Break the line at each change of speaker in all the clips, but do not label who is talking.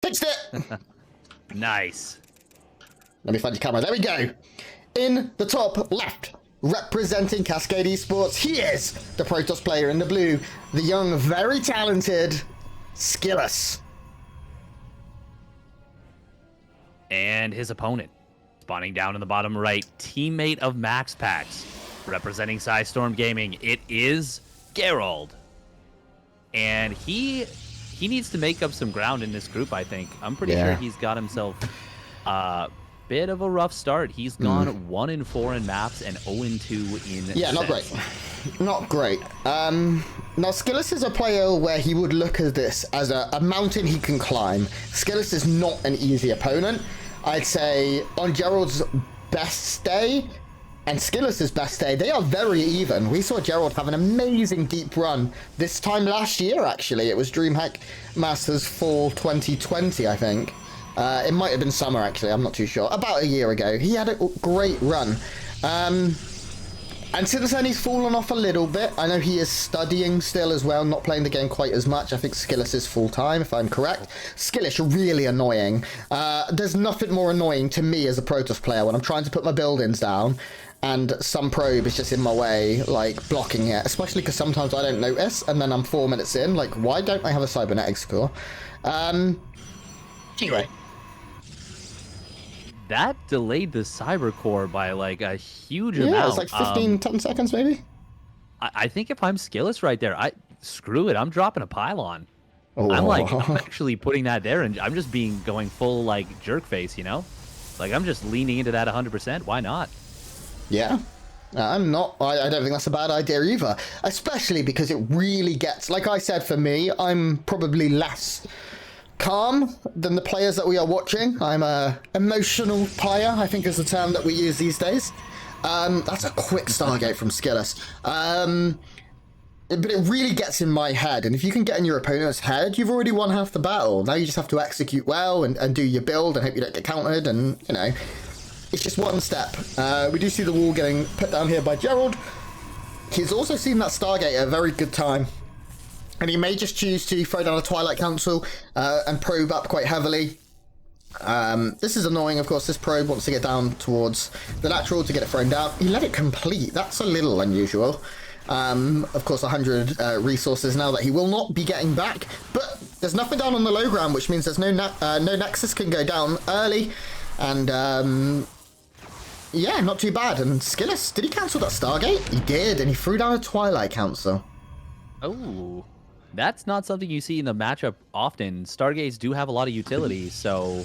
Fixed it!
Nice.
Let me find your camera. There we go. In the top left, representing Cascade Esports, he is the Protoss player in the blue, the young, very talented SKillous.
And his opponent, spawning down in the bottom right, teammate of MaxPax, representing Storm Gaming, it is Gerald. And he needs to make up some ground in this group, I think. I'm pretty sure he's got himself a bit of a rough start. He's gone 1-4 in maps and 0-2 in
not great. Not great. Now, SKillous is a player where he would look at this as a mountain he can climb. SKillous is not an easy opponent. I'd say on Gerald's best day and SKillous' best day, they are very even. We saw Gerald have an amazing deep run this time last year, actually. It was DreamHack Masters Fall 2020, I think. It might have been summer, actually. I'm not too sure. About a year ago. He had a great run. And since then, he's fallen off a little bit. I know he is studying still as well, not playing the game quite as much. I think SKillous is full-time, if I'm correct. SKillous, really annoying. There's nothing more annoying to me as a Protoss player when I'm trying to put my buildings down and some probe is just in my way, like, blocking it. Especially because sometimes I don't notice, and then I'm 4 minutes in. Like, why don't I have a cybernetics core? Anyway.
That delayed the cyber core by like a huge amount.
Yeah, it's like 10 seconds maybe.
I think if I'm SKillous right there, screw it. I'm dropping a pylon.
Oh.
I'm actually putting that there, and I'm just going full like jerk face, you know? Like I'm just leaning into that 100%. Why not?
Yeah. I'm not. I don't think that's a bad idea either. Especially because it really gets, like I said, for me, I'm probably less calm than the players that we are watching. I'm a emotional player, I think is the term that we use these days. That's a quick Stargate from SKillous. But it really gets in my head, and if you can get in your opponent's head, you've already won half the battle. Now you just have to execute well and do your build and hope you don't get countered, and, you know, it's just one step. We do see the wall getting put down here by Gerald. He's also seen that Stargate at a very good time. And he may just choose to throw down a Twilight Council and probe up quite heavily. This is annoying, of course. This probe wants to get down towards the lateral to get it thrown down. He let it complete. That's a little unusual. Of course, 100 resources now that he will not be getting back. But there's nothing down on the low ground, which means there's no Nexus can go down early. And yeah, not too bad. And SKillous, did he cancel that Stargate? He did, and he threw down a Twilight Council.
Oh. That's not something you see in the matchup often. Stargates do have a lot of utility, so,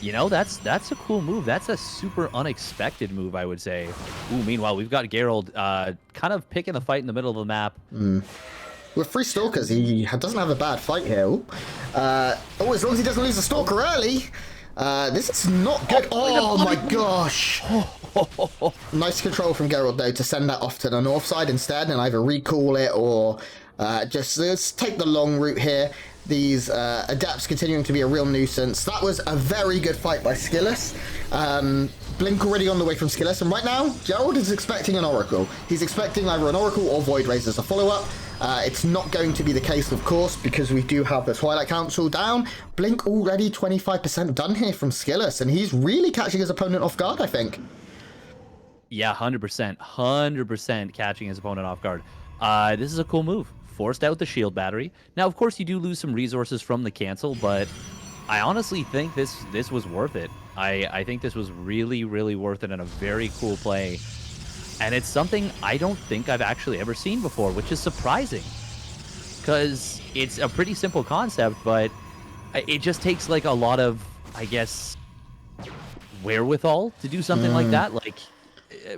you know, that's a cool move. That's a super unexpected move, I would say. Ooh, meanwhile, we've got Gerald kind of picking the fight in the middle of the map.
With 3 Stalkers, he doesn't have a bad fight here. As long as he doesn't lose the Stalker early. This is not good. Oh my gosh. Nice control from Gerald, though, to send that off to the north side instead and either recall it or... just let's take the long route here. These adepts continuing to be a real nuisance. That was a very good fight by SKillous. Blink already on the way from SKillous, and right now Gerald is expecting an Oracle. He's expecting either an Oracle or Void Raise as a follow-up. It's not going to be the case, of course, because we do have the Twilight Council down. Blink already 25% done here from SKillous, and he's really catching his opponent off guard, I think.
Yeah, 100%. 100% catching his opponent off guard. This is a cool move. Forced out the shield battery. Now, of course, you do lose some resources from the cancel, but I honestly think this was worth it. I think this was really, really worth it and a very cool play. And it's something I don't think I've actually ever seen before, which is surprising. Because it's a pretty simple concept, but it just takes, like, a lot of, I guess, wherewithal to do something like that. Like,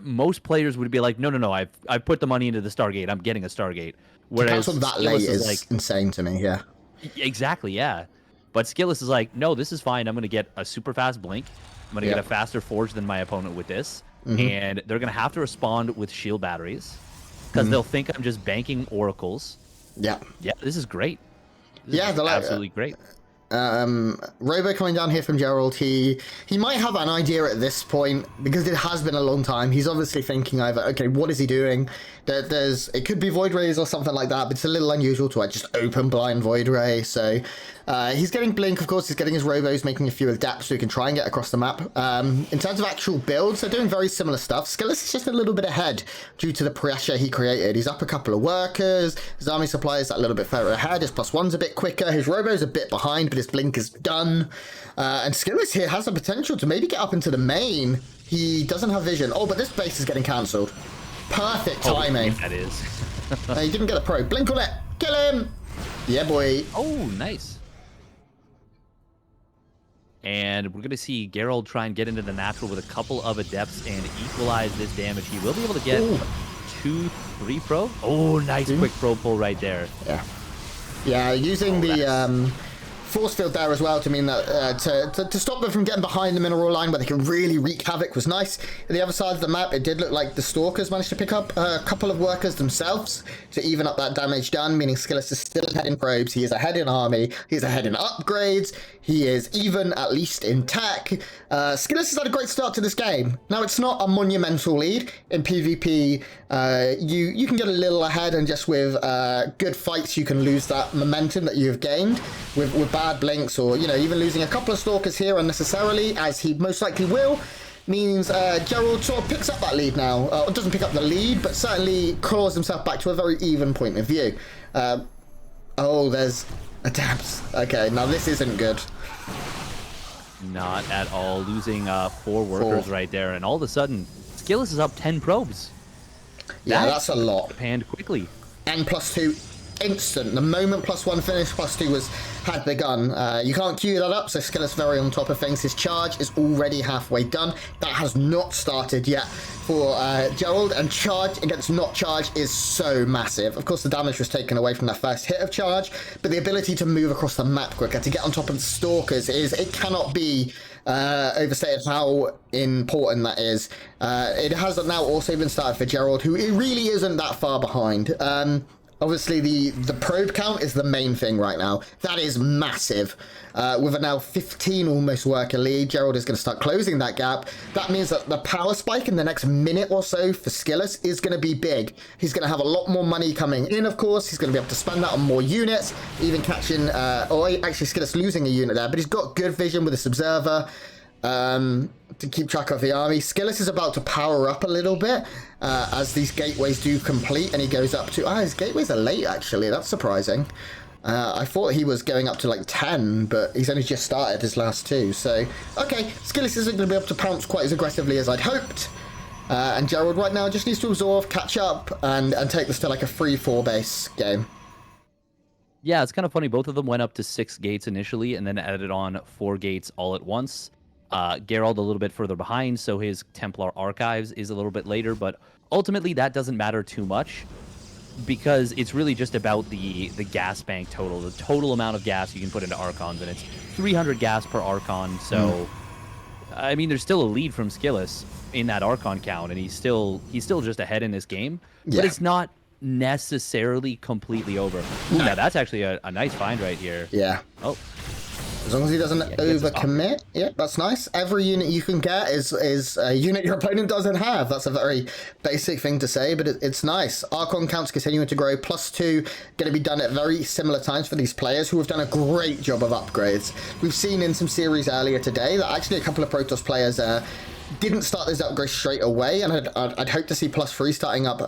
most players would be like, no, I've put the money into the Stargate. I'm getting a Stargate. Whereas
on that late is like insane to me, yeah.
Exactly, yeah. But SKillous is like, no, this is fine. I'm going to get a super fast blink. I'm going to get a faster forge than my opponent with this. And they're going to have to respond with shield batteries because they'll think I'm just banking oracles. Yeah. Yeah, this is great. This is absolutely great.
Robo coming down here from Gerald. He might have an idea at this point because it has been a long time. He's obviously thinking either, okay, what is he doing? It could be Void Rays or something like that, but it's a little unusual to just open blind Void Ray. So he's getting Blink, of course. He's getting his Robos, making a few adapts so he can try and get across the map. In terms of actual builds, they're doing very similar stuff. SKillous is just a little bit ahead due to the pressure he created. He's up a couple of workers. His army supply is that little bit further ahead. His +1's a bit quicker. His Robo's a bit behind, but his Blink is done. And SKillous here has the potential to maybe get up into the main. He doesn't have vision. Oh, but this base is getting cancelled. Perfect timing.
That is.
He didn't get a probe. Blink on it. Kill him. Yeah, boy.
Oh, nice. And we're going to see Gerald try and get into the natural with a couple of adepts and equalize this damage. He will be able to get 2-3 probe. Oh, nice quick probe pull right there.
Yeah. Yeah, using the force field there as well to mean that to stop them from getting behind the mineral line where they can really wreak havoc was nice. At the other side of the map, it did look like the Stalkers managed to pick up a couple of workers themselves to even up that damage done, meaning SKillous is still ahead in probes, he is ahead in army, he's ahead in upgrades, he is even at least in tech. SKillous has had a great start to this game. Now, it's not a monumental lead. In PvP, you can get a little ahead, and just with good fights, you can lose that momentum that you've gained with bad blinks, or even losing a couple of Stalkers here unnecessarily, as he most likely will, means Gerald sort of picks up that lead now. Doesn't pick up the lead, but certainly claws himself back to a very even point of view. Oh, there's adapts. Okay, now this isn't good.
Not at all. Losing 4 workers right there, and all of a sudden, SKillous is up 10 probes.
Yeah, that's a lot.
Panned quickly.
And +2 instant. The moment +1 finished, +2 had begun. You can't queue that up, so SKillous very on top of things. His charge is already halfway done. That has not started yet for Gerald, and charge against not charge is so massive. Of course, the damage was taken away from that first hit of charge, but the ability to move across the map quicker, to get on top of the Stalkers, it cannot be overstated how important that is. It has now also been started for Gerald, who really isn't that far behind. Obviously, the probe count is the main thing right now. That is massive. With a now 15 almost worker lead, Gerald is going to start closing that gap. That means that the power spike in the next minute or so for SKillous is going to be big. He's going to have a lot more money coming in, of course. He's going to be able to spend that on more units, even catching, or actually SKillous losing a unit there, but he's got good vision with this observer. To keep track of the army. SKillous is about to power up a little bit as these gateways do complete, and he goes up to... his gateways are late, actually. That's surprising. I thought he was going up to like 10, but he's only just started his last 2. So, okay, SKillous isn't going to be able to pounce quite as aggressively as I'd hoped. And Gerald right now just needs to absorb, catch up, and take this to like a 3-4 base game.
Yeah, it's kind of funny. Both of them went up to 6 gates initially and then added on 4 gates all at once. Gerald a little bit further behind, so his Templar Archives is a little bit later, but ultimately that doesn't matter too much because it's really just about the gas bank total, the total amount of gas you can put into Archons, and it's 300 gas per Archon, so I mean, there's still a lead from SKillous in that Archon count, and he's still just ahead in this game, but it's not necessarily completely over. Ooh, now that's actually a nice find right here.
Yeah.
Oh.
As long as he doesn't overcommit, that's nice. Every unit you can get is a unit your opponent doesn't have. That's a very basic thing to say, but it's nice. Archon counts continuing to grow. +2 going to be done at very similar times for these players who have done a great job of upgrades. We've seen in some series earlier today that actually a couple of Protoss players didn't start those upgrades straight away, and I'd hope to see +3 starting up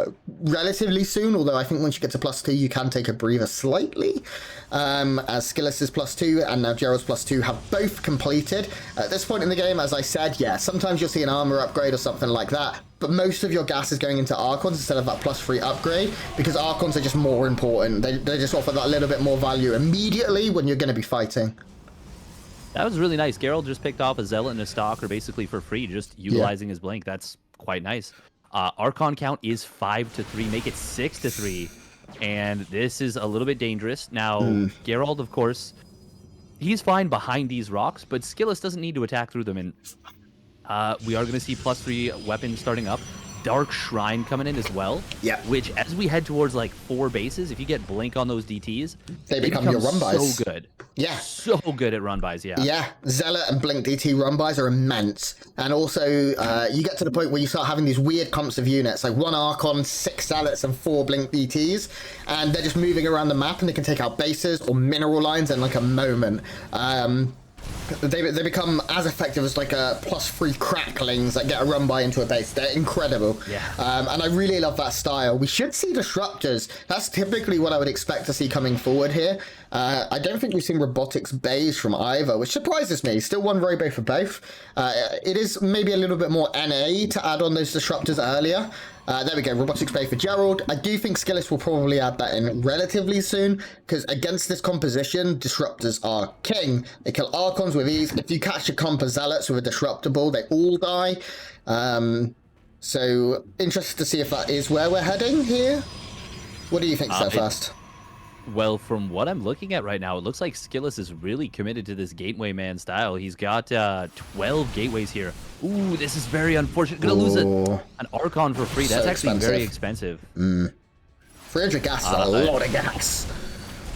relatively soon, although I think once you get to +2 you can take a breather slightly, as SKillous is +2 and now Gerald's +2 have both completed. At this point in the game, as I said, sometimes you'll see an armor upgrade or something like that, but most of your gas is going into Archons instead of that +3 upgrade, because Archons are just more important. They just offer that little bit more value immediately when you're going to be fighting.
That was really nice. Gerald just picked off a Zealot and a Stalker basically for free, just utilizing his blink. That's quite nice. Archon count is 5-3. Make it 6-3. And this is a little bit dangerous. Now, Gerald, of course, he's fine behind these rocks, but SKillous doesn't need to attack through them. And we are going to see +3 weapons starting up. Dark Shrine coming in as well.
Yeah.
Which, as we head towards like 4 bases, if you get Blink on those DTs,
they become your run buys.
So good.
Yeah.
So good at run buys, yeah.
Yeah, Zealot and Blink DT run buys are immense. And also, you get to the point where you start having these weird comps of units, like 1 Archon, 6 Zealots, and 4 Blink DTs. And they're just moving around the map, and they can take out bases or mineral lines in like a moment. They become as effective as like a +3 cracklings that get a run by into a base. They're incredible.
Yeah.
And I really love that style. We should see disruptors. That's typically what I would expect to see coming forward here. I don't think we've seen robotics bays from either, which surprises me. Still 1 robo for both. It is maybe a little bit more NA to add on those disruptors earlier. There we go, robotics bay for Gerald. I do think SKillous will probably add that in relatively soon, because against this composition, disruptors are king. They kill Archons with ease. If you catch a comp of Zealots with a disruptible, they all die. So, interested to see if that is where we're heading here. What do you think so fast?
Well, from what I'm looking at right now, it looks like SKillous is really committed to this gateway man style. He's got 12 gateways here. Ooh, this is very unfortunate. Gonna lose an Archon for free. That's actually very expensive.
300 gas is a lot of gas.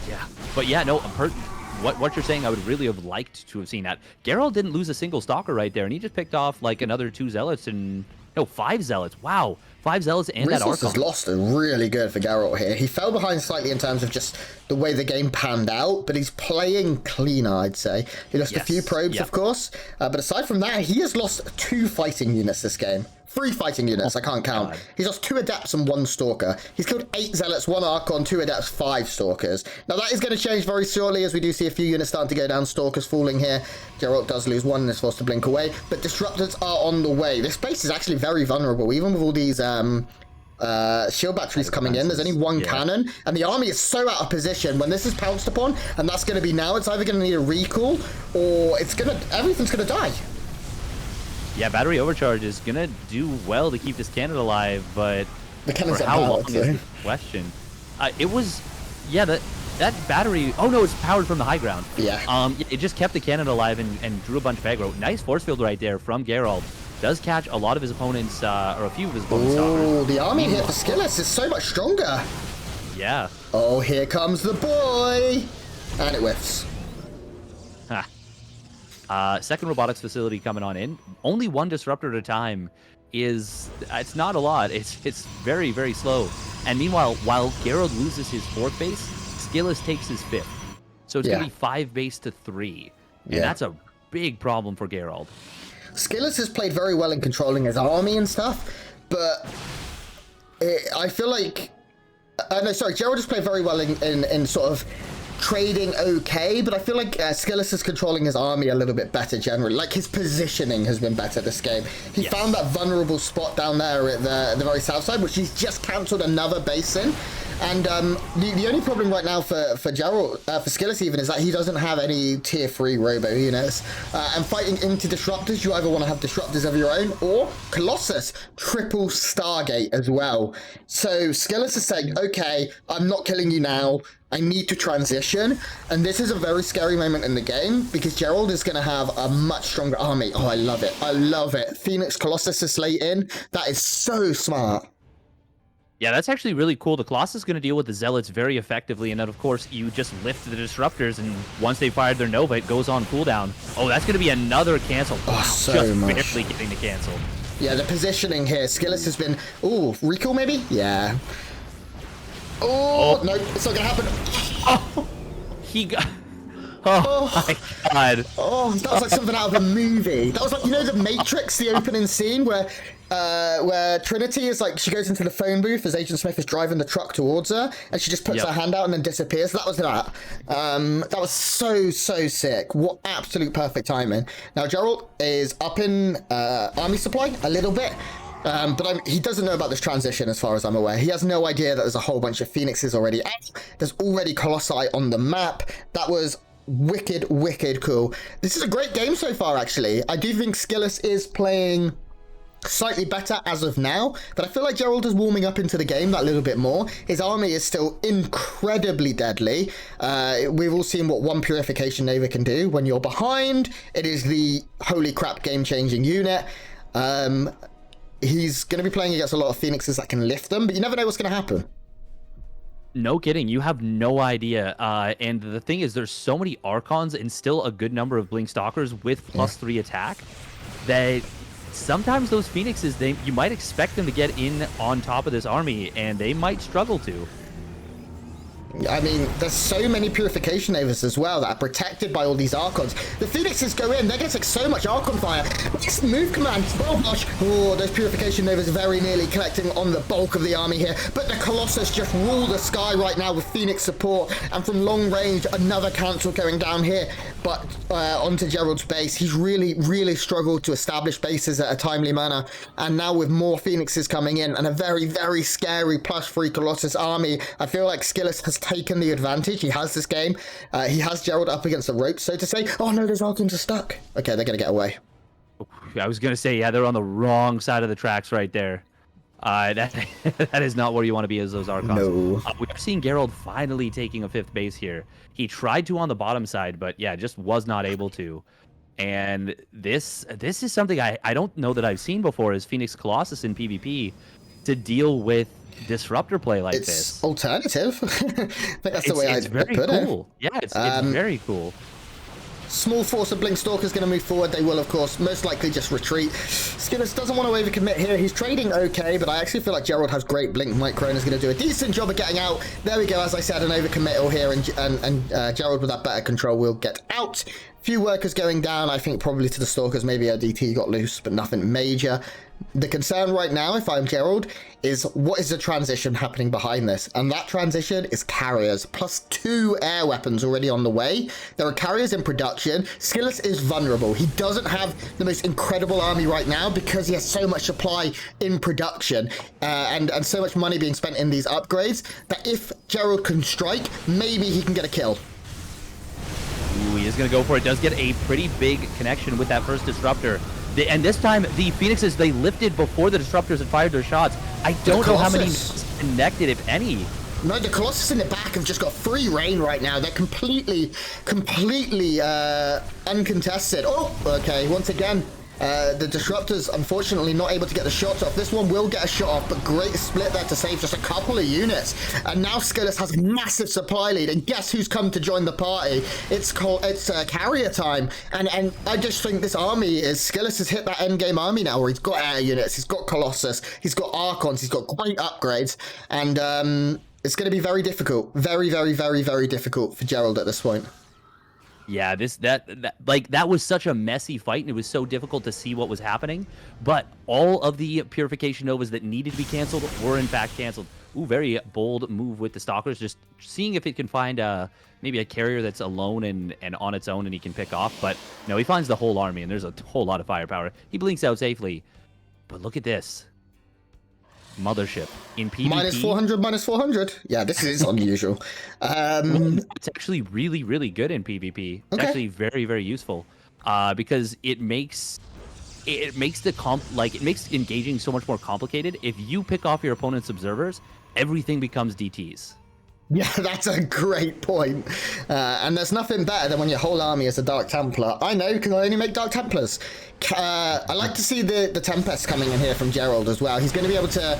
Yeah, but yeah, no, what you're saying, I would really have liked to have seen that. Gerald didn't lose a single stalker right there, and he just picked off like another 2 Zealots and... No, 5 Zealots. Wow. 5 Zealots and
Resources
that Archon.
lost are really good for Gerald here. He fell behind slightly in terms of just the way the game panned out, but he's playing cleaner, I'd say. He lost a few probes, of course, but aside from that, he has lost 2 fighting units this game. 3 fighting units, I can't count. God. He's lost 2 Adepts and 1 Stalker. He's killed 8 Zealots, 1 Archon, 2 Adepts, 5 Stalkers. Now that is going to change very shortly as we do see a few units starting to go down. Stalkers falling here. Gerald does lose 1 and is forced to blink away, but Disruptors are on the way. This base is actually very vulnerable, even with all these shield batteries coming in. There's only 1 cannon, and the army is so out of position when this is pounced upon, and that's going to be now. It's either going to need a recall, or everything's going to die.
Yeah, battery overcharge is gonna do well to keep this cannon alive, but
the cannon's
for how long is the question? It was, yeah, that battery. Oh no, it's powered from the high ground.
Yeah.
It just kept the cannon alive and drew a bunch of aggro. Nice force field right there from Gerald. Does catch a lot of his opponents, or a few of his opponents.
Oh, the army here for SKillous is so much stronger.
Yeah.
Oh, here comes the boy, and it whiffs.
Second robotics facility coming on in. Only 1 disruptor at a time it's not a lot. It's very, very slow. And meanwhile, while Gerald loses his 4th base, SKillous takes his 5th. So it's gonna be 5 base to 3. And that's a big problem for Gerald.
SKillous has played very well in controlling his army and stuff, but I feel like Gerald has played very well in sort of trading okay, but I feel like SKillous is controlling his army a little bit better generally. Like, his positioning has been better this game. He found that vulnerable spot down there at the very south side, which he's just cancelled another base in. And the only problem right now for Gerald, for SKillous even, is that he doesn't have any tier 3 robo units. And fighting into disruptors, you either want to have disruptors of your own, or Colossus, triple Stargate as well. So SKillous is saying, okay, I'm not killing you now. I need to transition, and this is a very scary moment in the game because Gerald is going to have a much stronger army. Oh, I love it. I love it. Phoenix Colossus is slate in. That is so smart.
Yeah, that's actually really cool. The Colossus is going to deal with the Zealots very effectively, and then, of course, you just lift the Disruptors, and once they fired their Nova, it goes on cooldown. Oh, that's going to be another cancel.
Oh, so much.
Just barely getting the cancel.
Yeah, the positioning here. SKillous has been... Ooh, recall maybe? Yeah. Oh, no, it's not gonna happen.
Oh, he got... Oh, my God.
Oh, that was like something out of a movie. That was like, you know, The Matrix, the opening scene where Trinity is like, she goes into the phone booth as Agent Smith is driving the truck towards her, and she just puts her hand out and then disappears. That was that. That was so sick. What absolute perfect timing. Now, Gerald is up in army supply a little bit. But he doesn't know about this transition as far as I'm aware. He has no idea that there's a whole bunch of Phoenixes already out. There's already Colossi on the map. That was wicked cool. This is a great game so far, actually. I do think SKillous is playing slightly better as of now, but I feel like Gerald is warming up into the game that little bit more. His army is still incredibly deadly. We've all seen what 1 Purification Nova can do. When you're behind, it is the holy crap game-changing unit. he's going to be playing against a lot of Phoenixes that can lift them, but you never know what's going to happen.
No kidding. You have no idea. And the thing is, there's so many Archons and still a good number of Blink Stalkers with +3 attack that sometimes those Phoenixes, you might expect them to get in on top of this army, and they might struggle to.
I mean, there's so many Purification Novas as well that are protected by all these Archons. The Phoenixes go in, they're going to take so much Archon fire. This move command, oh gosh, oh, those Purification Novas very nearly collecting on the bulk of the army here. But the Colossus just rule the sky right now with Phoenix support. And from long range, another cancel going down here. But onto Gerald's base, he's really struggled to establish bases at a timely manner. And now with more Phoenixes coming in and a very scary +3 Colossus army, I feel like SKillous has taken the advantage. He has this game. He has Gerald up against the ropes, so to say. Oh no, those Archons are stuck. Okay, they're gonna get away.
I was gonna say, yeah, they're on the wrong side of the tracks right there. That is not where you want to be as those Archons.
No.
We are seeing Gerald finally taking a 5th base here. He tried to on the bottom side, but yeah, just was not able to. And this is something I don't know that I've seen before, is Phoenix Colossus in PvP to deal with disruptor play like this.
It's alternative. I think that's the way I'd
very
put
cool.
it.
Yeah, it's very cool.
Small force of Blink Stalkers going to move forward. They will, of course, most likely just retreat. SKillous doesn't want to overcommit here. He's trading okay, but I actually feel like Gerald has great Blink. Mike Croner's going to do a decent job of getting out. There we go. As I said, an overcommittal here, and Gerald with that better control will get out. Few workers going down, I think probably to the Stalkers. Maybe a DT got loose, but nothing major. The concern right now, if I'm Gerald, is what is the transition happening behind this? And that transition is carriers, +2 air weapons already on the way. There are carriers in production. SKillous is vulnerable. He doesn't have the most incredible army right now because he has so much supply in production and so much money being spent in these upgrades that if Gerald can strike, maybe he can get a kill.
Ooh, he is going to go for it. Does get a pretty big connection with that first disruptor. And this time, the Phoenixes, they lifted before the disruptors had fired their shots. I don't know how many connected, if any.
No, the Colossus in the back have just got free reign right now. They're completely uncontested. Oh, okay, once again, the disruptors unfortunately not able to get the shots off. This one will get a shot off, but great split there to save just a couple of units. And now SKillous has a massive supply lead, and guess who's come to join the party? It's carrier time, and I just think this army is SKillous has hit that end game army now where he's got air units, he's got Colossus, he's got Archons, he's got great upgrades, and it's going to be very difficult, very difficult for Gerald at this point.
Yeah, that was such a messy fight, and it was so difficult to see what was happening. But all of the Purification Novas that needed to be canceled were in fact canceled. Ooh, very bold move with the Stalkers, just seeing if it can find maybe a carrier that's alone and on its own and he can pick off. But no, he finds the whole army, and there's a whole lot of firepower. He blinks out safely. But look at this. Mothership in PvP.
-400, -400. Yeah, this is unusual.
It's actually really good in PvP. It's actually very useful because it makes engaging so much more complicated. If you pick off your opponent's observers, everything becomes DTs.
Yeah, that's a great point. And there's nothing better than when your whole army is a Dark Templar. I know, because I only make Dark Templars. I like to see the Tempest coming in here from Gerald as well. He's going to be able to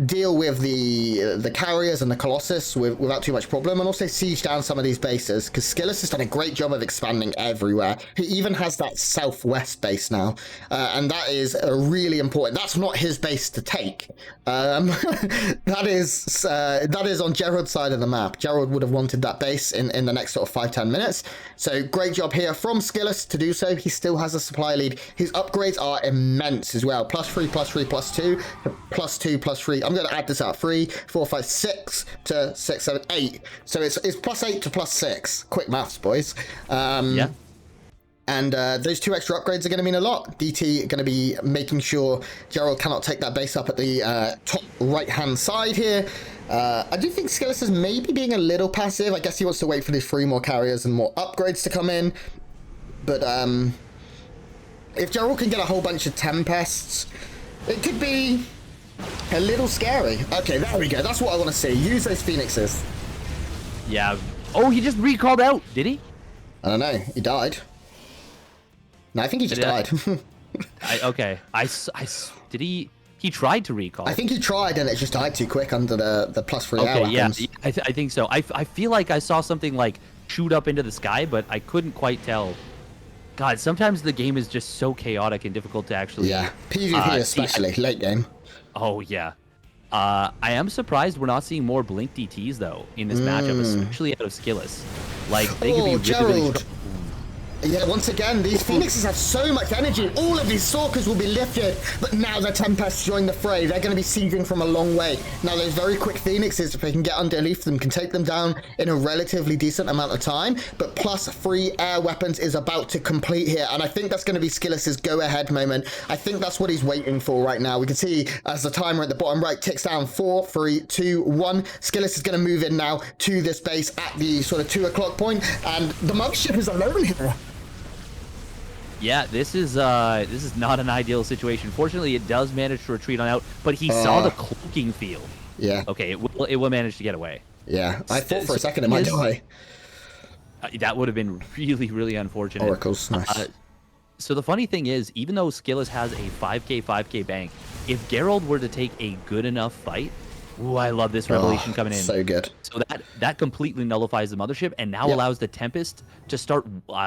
deal with the carriers and the Colossus without too much problem, and also siege down some of these bases, because SKillous has done a great job of expanding everywhere. He even has that southwest base now, and that is really important. That's not his base to take. That is on Gerald's side of the map. Gerald would have wanted that base in the next sort of 5-10 minutes. So great job here from SKillous to do so. He still has a supply lead. His upgrades are immense as well. +3, +3, +2, +2, +3. I'm going to add this up. 3, 4, 5, 6 to 6, 7, 8. So it's +8 to +6. Quick maths, boys.
Yeah.
And those 2 extra upgrades are going to mean a lot. DT going to be making sure Gerald cannot take that base up at the top right-hand side here. I do think SKillous is maybe being a little passive. I guess he wants to wait for these 3 more carriers and more upgrades to come in. But if Gerald can get a whole bunch of Tempests, it could be a little scary. Okay, there we go. That's what I want to see. Use those Phoenixes.
Yeah. Oh, he just recalled out, did he?
I don't know. He died. No, I think he just died.
Okay. Did he tried to recall.
I think he tried, and it just died too quick under the +3 air
Okay, yeah,
weapons.
I think so. I feel like I saw something like shoot up into the sky, but I couldn't quite tell. God, sometimes the game is just so chaotic and difficult to actually.
Yeah, PvP especially, late game.
Oh, yeah. I am surprised we're not seeing more Blink DTs, though, in this matchup, especially out of SKillous. Like, they could be really
Gerald.
strong.
Yeah, once again, these Phoenixes have so much energy. All of these Stalkers will be lifted, but now the Tempests join the fray. They're going to be sieging from a long way. Now, those very quick Phoenixes, if they can get underneath them, can take them down in a relatively decent amount of time, but +3 air weapons is about to complete here, and I think that's going to be Skillus's go-ahead moment. I think that's what he's waiting for right now. We can see as the timer at the bottom right ticks down 4, 3, 2, 1. Skillous is going to move in now to this base at the sort of 2 o'clock point, and the mothership is alone here.
Yeah, this is not an ideal situation. Fortunately, it does manage to retreat on out, but he saw the cloaking field.
Yeah.
Okay, it will manage to get away.
Yeah, I thought for a second it might die.
That would have been really, really unfortunate.
Oracles, nice.
So the funny thing is, even though SKillous has a 5k bank, if Gerald were to take a good enough fight, ooh, I love this revelation coming in.
So good.
So that completely nullifies the mothership and now allows the Tempest to start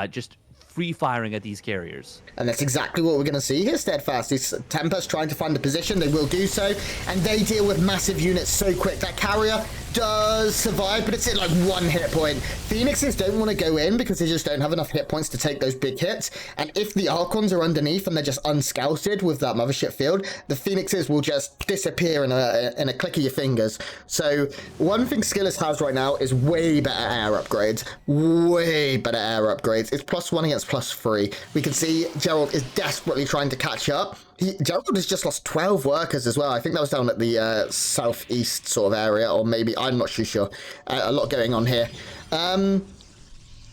just free firing at these carriers.
And that's exactly what we're going to see here, Steadfast. These Tempests trying to find a position, they will do so, and they deal with massive units so quick. That carrier does survive, but it's at like 1 hit point. Phoenixes don't want to go in because they just don't have enough hit points to take those big hits, and if the Archons are underneath and they're just unscouted with that mothership field, the Phoenixes will just disappear in a click of your fingers. So one thing Skillous has right now is way better air upgrades. Way better air upgrades. It's +1 against +3. We can see Gerald is desperately trying to catch up. Gerald has just lost 12 workers as well. I think that was down at the southeast sort of area, or maybe, I'm not too sure. A lot going on here.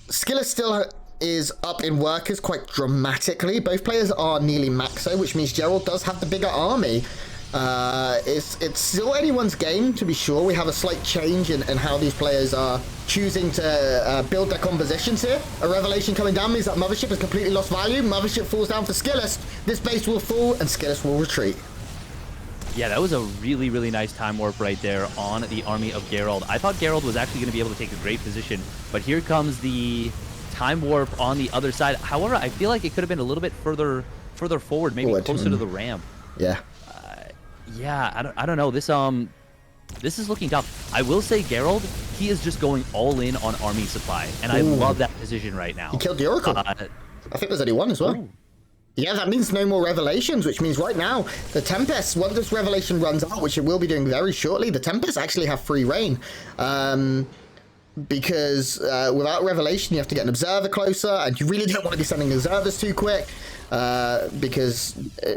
Skillous still is up in workers quite dramatically. Both players are nearly maxo, which means Gerald does have the bigger army. It's still anyone's game, to be sure. We have a slight change in how these players are choosing to build their compositions here. A revelation coming down means that mothership has completely lost value. Mothership falls down for Skillous. This base will fall and Skillous will retreat.
Yeah, that was a really, really nice time warp right there on the army of Gerald. I thought Gerald was actually going to be able to take a great position, but here comes the time warp on the other side. However, I feel like it could have been a little bit further forward, maybe closer to the ramp.
Yeah.
Yeah, I don't know. This is looking tough. I will say Gerald, he is just going all in on army supply, and I love that position right now.
He killed the Oracle. I think there's only one as well. Yeah, that means no more revelations, which means right now the Tempests, once this revelation runs out, which it will be doing very shortly, the Tempests actually have free reign. Because without revelation, you have to get an observer closer, and you really don't want to be sending observers too quick. Because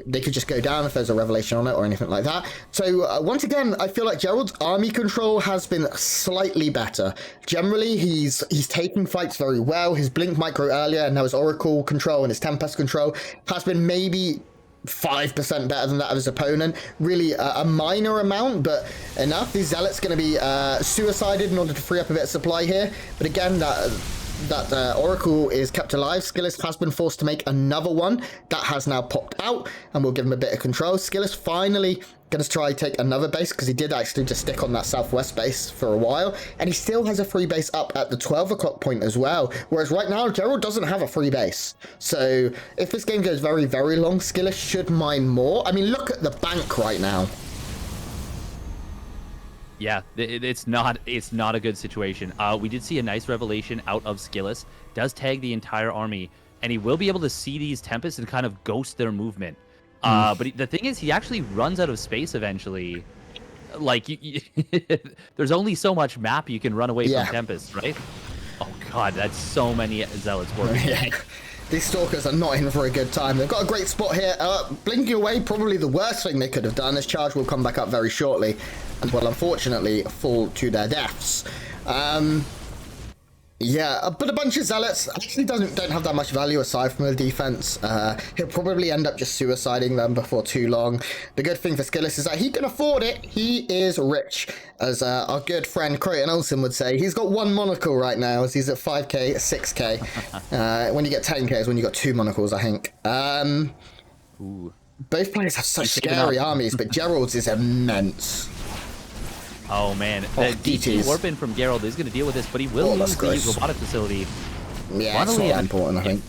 they could just go down if there's a revelation on it or anything like that. So once again, I feel like Gerald's army control has been slightly better. Generally, he's taking fights very well. His Blink micro earlier, and now his Oracle control and his Tempest control has been maybe 5% better than that of his opponent. Really a minor amount, but enough. These Zealots going to be suicided in order to free up a bit of supply here. But again, that Oracle is kept alive. Skillous has been forced to make another one. That has now popped out, and we'll give him a bit of control. Skillous finally going to try to take another base, because he did actually just stick on that southwest base for a while, and he still has a free base up at the 12 o'clock point as well, whereas right now Gerald doesn't have a free base. So if this game goes very, very long, Skillous should mine more. I mean, look at the bank right now.
Yeah, it's not a good situation. We did see a nice revelation out of Skillous. Does tag the entire army, and he will be able to see these Tempests and kind of ghost their movement. But the thing is, he actually runs out of space eventually. Like, there's only so much map you can run away from Tempests, right? Oh god, that's so many Zealots working.
Yeah. These Stalkers are not in for a good time. They've got a great spot here. Blinking away, probably the worst thing they could have done. This charge will come back up very shortly and will unfortunately fall to their deaths. Yeah, but a bunch of Zealots actually don't have that much value aside from the defense. He'll probably end up just suiciding them before too long. The good thing for Skillous is that he can afford it. He is rich, as our good friend Croydon Olsen would say. He's got one monocle right now, as he's at 5k, 6k. When you get 10k is when you got 2 monocles, I think.
Ooh.
Both players have such
saving
scary
up.
armies, but Gerald's is immense.
Oh man,
Oh,
the DT
DTs.
warp in from Gerald is going to deal with this, but he will lose the
gross.
robotic facility.
Yeah, it's
Luckily,
not that important, I think.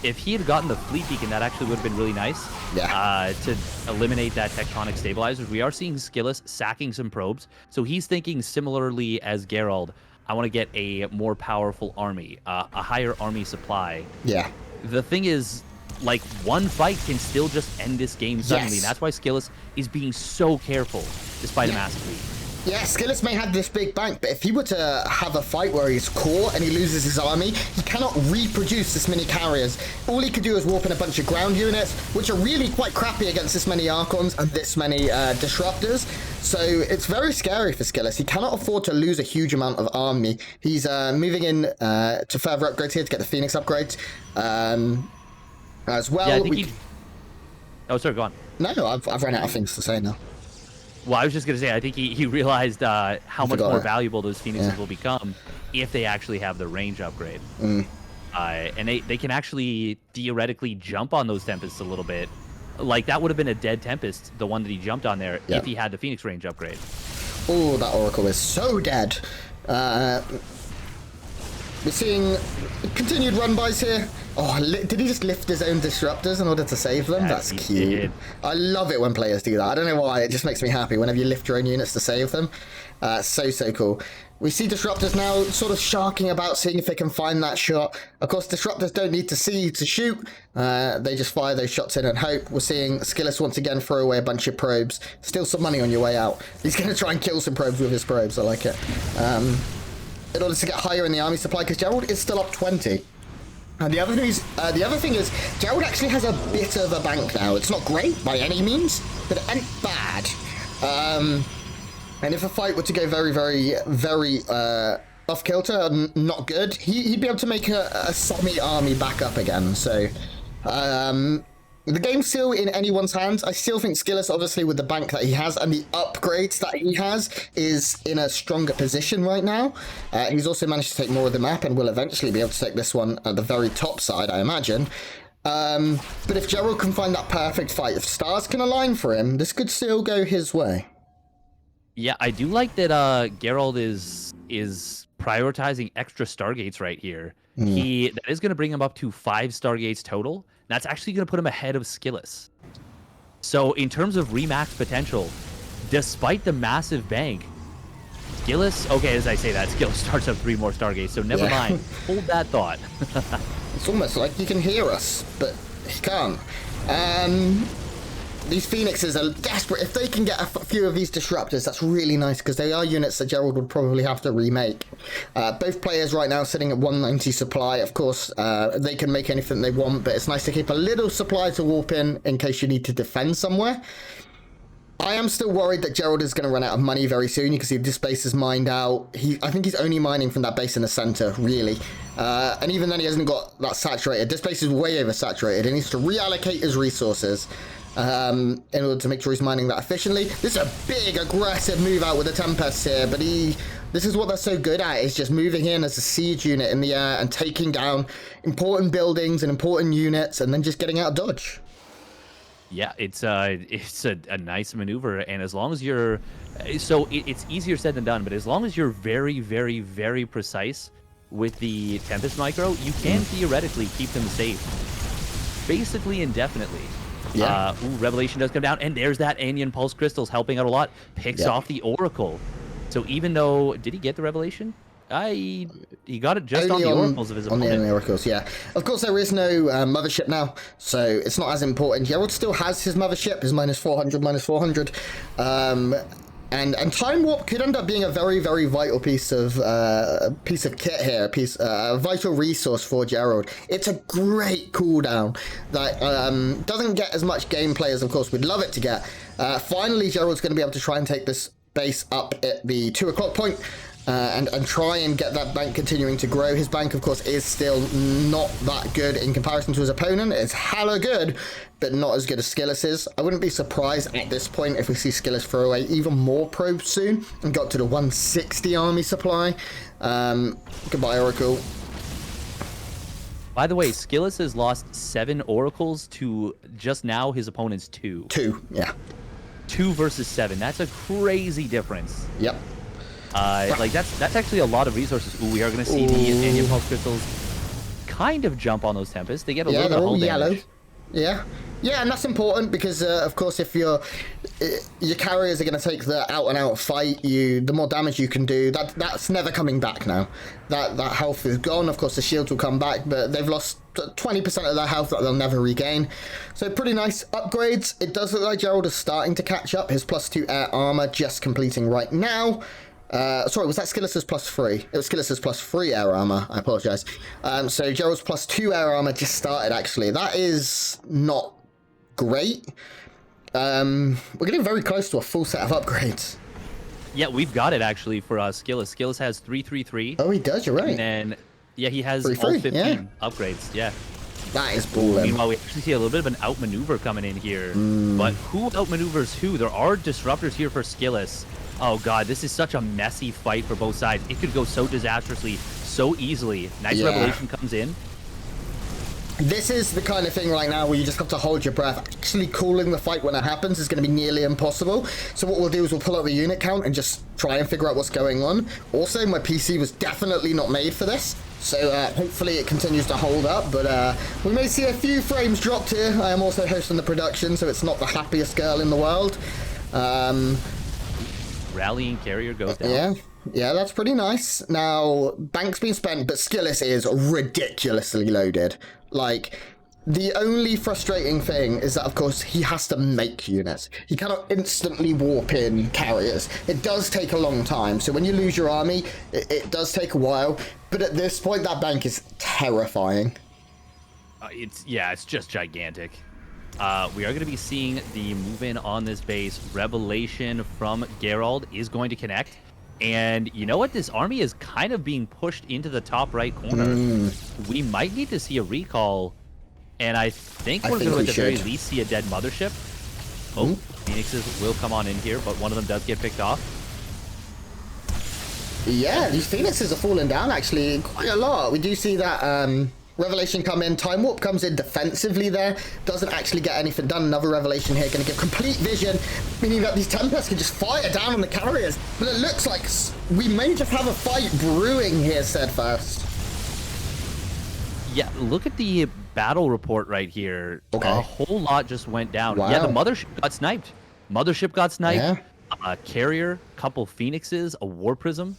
If he had gotten the fleet beacon, that actually would have been really nice.
Yeah.
To eliminate that tectonic stabilizers. We are seeing SKillous sacking some probes, so he's thinking similarly as Gerald. I want to get a more powerful army, a higher army supply.
Yeah.
The thing is, like, one fight can still just end this game suddenly.
Yes.
That's why SKillous is being so careful, despite a massive lead.
Yeah, SKillous may have this big bank, but if he were to have a fight where he's caught and he loses his army, he cannot reproduce this many carriers. All he could do is warp in a bunch of ground units, which are really quite crappy against this many Archons and this many Disruptors. So it's very scary for SKillous. He cannot afford to lose a huge amount of army. He's moving in to further upgrades here to get the Phoenix upgrades as well.
Yeah, I think Oh, sorry, go on.
No, I've run out of things to say now.
Well, I was just going to say, I think he realized how much more valuable those Phoenixes will become if they actually have the range upgrade. And they can actually theoretically jump on those Tempests a little bit. Like, that would have been a dead Tempest, the one that he jumped on there, if he had the Phoenix range upgrade.
Oh, that Oracle is so dead. We're seeing continued run-bys here. Oh, did he just lift his own Disruptors in order to save them?
Yeah,
That's
he
cute.
did.
I love it when players do that. I don't know why. It just makes me happy whenever you lift your own units to save them. So cool. We see Disruptors now sort of sharking about, seeing if they can find that shot. Of course, Disruptors don't need to see to shoot. They just fire those shots in and hope. We're seeing SKillous once again throw away a bunch of probes. Steal some money on your way out. He's going to try and kill some probes with his probes. I like it. In order to get higher in the army supply, because Gerald is still up 20. And the other thing is, Gerald actually has a bit of a bank now. It's not great by any means, but it ain't bad. And if a fight were to go very, very, very off kilter, not good, he'd be able to make a semi-army back up again. So, the game's still in anyone's hands. I still think SKillous, obviously, with the bank that he has and the upgrades that he has, is in a stronger position right now. He's also managed to take more of the map and will eventually be able to take this one at the very top side, I imagine. But if Gerald can find that perfect fight, if stars can align for him, this could still go his way.
Yeah, I do like that Gerald is prioritizing extra Stargates right here. That is going to bring him up to 5 Stargates total. That's actually going to put him ahead of SKillous. So in terms of remax potential, despite the massive bank, SKillous, okay, as I say that, SKillous starts up 3 more Stargates, so never mind. Hold that thought.
It's almost like he can hear us, but he can't. These Phoenixes are desperate. If they can get a few of these Disruptors, that's really nice, because they are units that Gerald would probably have to remake. Both players right now sitting at 190 supply. Of course, they can make anything they want, but it's nice to keep a little supply to warp in case you need to defend somewhere. I am still worried that Gerald is going to run out of money very soon. You can see this base is mined out. I think he's only mining from that base in the center, really. And even then, he hasn't got that saturated. This base is way oversaturated. He needs to reallocate his resources in order to make sure he's mining that efficiently. This is a big, aggressive move out with the Tempest here, but this is what they're so good at, is just moving in as a siege unit in the air and taking down important buildings and important units and then just getting out of dodge.
Yeah, it's a nice maneuver, and as long as you're, it's easier said than done, but as long as you're very, very, very precise with the Tempest micro, you can theoretically keep them safe, basically indefinitely.
Yeah.
Revelation does come down, and there's that Anion Pulse Crystals helping out a lot. Picks off the Oracle. So even though, did he get the Revelation? He got it just on the Oracles of his opponent.
On the Oracles, yeah. Of course, there is no mothership now, so it's not as important. Gerald still has his mothership, his -400. And Time Warp could end up being a very, very vital piece of kit here, a vital resource for Gerald. It's a great cooldown that doesn't get as much gameplay as, of course, we'd love it to get. Finally, Gerald's going to be able to try and take this base up at the 2 o'clock point. And try and get that bank continuing to grow. His bank, of course, is still not that good in comparison to his opponent. It's hella good, but not as good as SKillous is. I wouldn't be surprised at this point if we see SKillous throw away even more probes soon and got to the 160 army supply. Goodbye, Oracle.
By the way, SKillous has lost 7 oracles to just now his opponent's 2.
2, yeah.
2 versus 7. That's a crazy difference.
Yep.
Like that's actually a lot of resources. Ooh, we are going to see the Anya Pulse Crystals kind of jump on those Tempests. They get a little bit of hull damage.
Yeah. Yeah, and that's important because, of course, if your carriers are going to take the out-and-out fight, the more damage you can do, that's never coming back now. That health is gone. Of course, the shields will come back, but they've lost 20% of their health that they'll never regain. So pretty nice upgrades. It does look like Gerald is starting to catch up. His +2 air armor just completing right now. Sorry, was that SKillous's +3? It was SKillous's +3 air armor. I apologize. So Gerald's +2 air armor just started, actually. That is not great. We're getting very close to a full set of upgrades.
Yeah, we've got it, actually, for SKillous. SKillous has 333.
Oh, he does, you're right.
And then, yeah, he has all 15 upgrades. Yeah.
That is balling.
Meanwhile, we actually see a little bit of an outmaneuver coming in here. But who outmaneuvers who? There are disruptors here for SKillous. Oh god, this is such a messy fight for both sides. It could go so disastrously, so easily. Nice revelation comes in.
This is the kind of thing right now where you just have to hold your breath. Actually calling the fight when it happens is going to be nearly impossible. So what we'll do is we'll pull up the unit count and just try and figure out what's going on. Also, my PC was definitely not made for this. So hopefully it continues to hold up, but we may see a few frames dropped here. I am also hosting the production, so it's not the happiest girl in the world.
Rallying carrier goes down.
Yeah, that's pretty nice. Now, bank's been spent, but SKillous is ridiculously loaded. Like, the only frustrating thing is that, of course, he has to make units. He cannot instantly warp in carriers. It does take a long time, so when you lose your army, it does take a while. But at this point, that bank is terrifying.
It's just gigantic. We are going to be seeing the move-in on this base. Revelation from Gerald is going to connect. And you know what? This army is kind of being pushed into the top right corner. We might need to see a recall. And I think we're going to, at the very least, see a dead mothership. Oh, Phoenixes will come on in here, but one of them does get picked off.
Yeah, these Phoenixes are falling down, actually, quite a lot. We do see that Revelation come in. Time Warp comes in defensively there. Doesn't actually get anything done. Another Revelation here going to give complete vision, meaning that these Tempests can just fire down on the carriers. But it looks like we may just have a fight brewing here, Steadfast.
Yeah, look at the battle report right here.
Okay.
A whole lot just went down.
Wow.
Yeah, the mothership got sniped. Mothership got sniped. A carrier, couple Phoenixes, a War Prism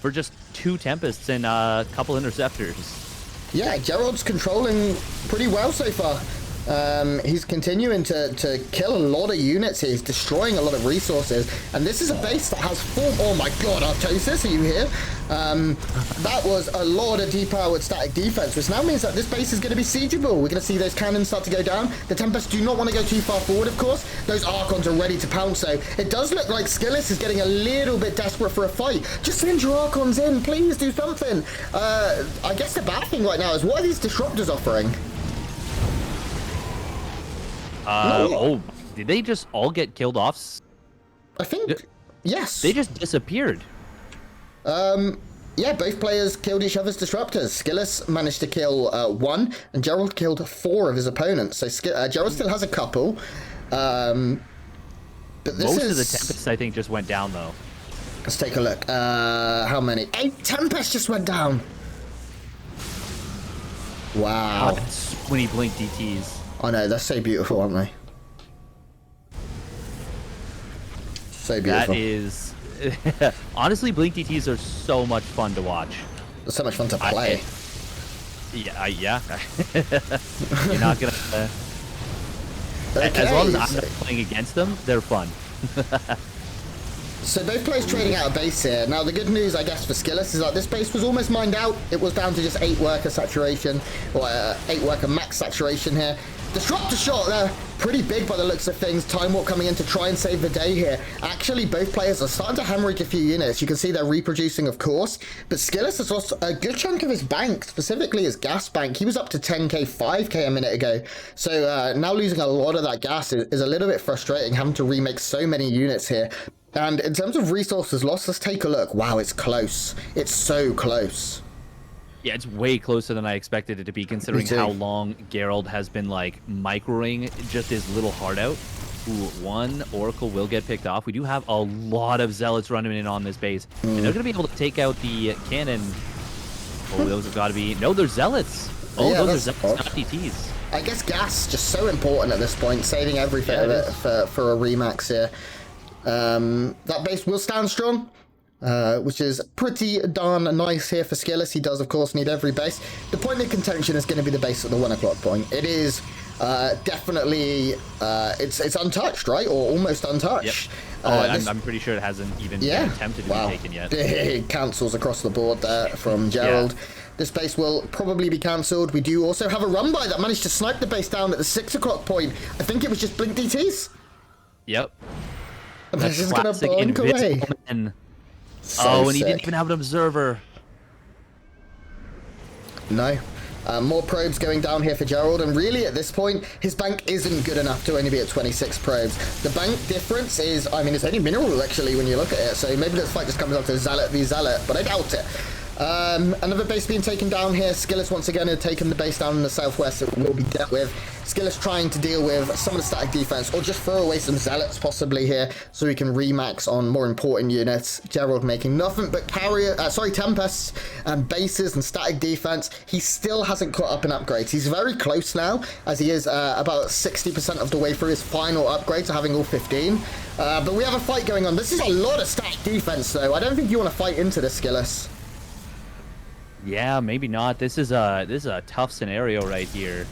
for just 2 Tempests and a couple Interceptors.
Yeah, Gerald's controlling pretty well so far. He's continuing to kill a lot of units here. He's destroying a lot of resources. And this is a base that has 4... Oh my god, Artosis, are you here? That was a lot of depowered static defense, which now means that this base is going to be siegeable. We're going to see those cannons start to go down. The Tempests do not want to go too far forward, of course. Those Archons are ready to pounce, so it does look like SKillous is getting a little bit desperate for a fight. Just send your Archons in, please do something. I guess the bad thing right now is, what are these Disruptors offering?
Oh, did they just all get killed off?
I think, yes.
They just disappeared.
Yeah, both players killed each other's Disruptors. SKillous managed to kill 1, and Gerald killed 4 of his opponents. So Gerald still has a couple. But this
Most of the Tempests, I think, just went down, though.
Let's take a look. How many? 8 Tempests just went down. Wow.
God, so many Blink DTs.
I know, they're so beautiful, aren't they? So beautiful.
That is... Honestly, Blink DTs are so much fun to watch.
They're so much fun to play.
Yeah. You're not going to...
Okay,
as long as I'm not playing against them, they're fun.
So both players trading out a base here. Now the good news, I guess, for SKillous is that this base was almost mined out. It was down to just 8 worker saturation, or 8 worker max saturation here. Disruptor shot there, pretty big by the looks of things. Time Warp coming in to try and save the day here. Actually, both players are starting to hemorrhage a few units. You can see they're reproducing, of course, but SKillous has lost a good chunk of his bank, specifically his gas bank. He was up to 10k, 5k a minute ago. So now losing a lot of that gas is a little bit frustrating, having to remake so many units here. And in terms of resources lost, let's take a look. Wow, it's close. It's so close.
Yeah, it's way closer than I expected it to be, considering how long Gerald has been, like, microing just his little heart out. Ooh, one Oracle will get picked off. We do have a lot of Zealots running in on this base. And they're going to be able to take out the cannon. Oh, those have got to be... No, they're Zealots. Oh,
yeah,
those are Zealots, not DTs.
I guess gas just so important at this point, saving every bit of it for a remax here. That base will stand strong. Which is pretty darn nice here for SKillous. He does, of course, need every base. The point of contention is going to be the base at the 1 o'clock point. It is definitely it's untouched, right, or almost untouched.
Yep. Oh, I'm pretty sure it hasn't even been attempted to be taken yet.
Big cancels across the board there from Gerald. This base will probably be cancelled. We do also have a run by that managed to snipe the base down at the 6 o'clock point. I think it was just blink DTs.
Yep.
And this is going to blink away.
And he didn't even have an observer.
No. More probes going down here for Gerald, and really at this point, his bank isn't good enough to only be at 26 probes. The bank difference is, I mean, it's only mineral actually when you look at it, so maybe this fight just comes down to Zealot v Zealot, but I doubt it. Another base being taken down here. SKillous once again had taken the base down in the southwest. It will be dealt with. SKillous trying to deal with some of the static defense, or just throw away some Zealots possibly here, so he can remax on more important units. Gerald making nothing but Tempests and bases and static defense. He still hasn't caught up in upgrades. He's very close now, as he is about 60% of the way through his final upgrade, to having all 15. But we have a fight going on. This is a lot of static defense, though. I don't think you want to fight into this, SKillous.
Yeah, maybe not. This is a tough scenario right here.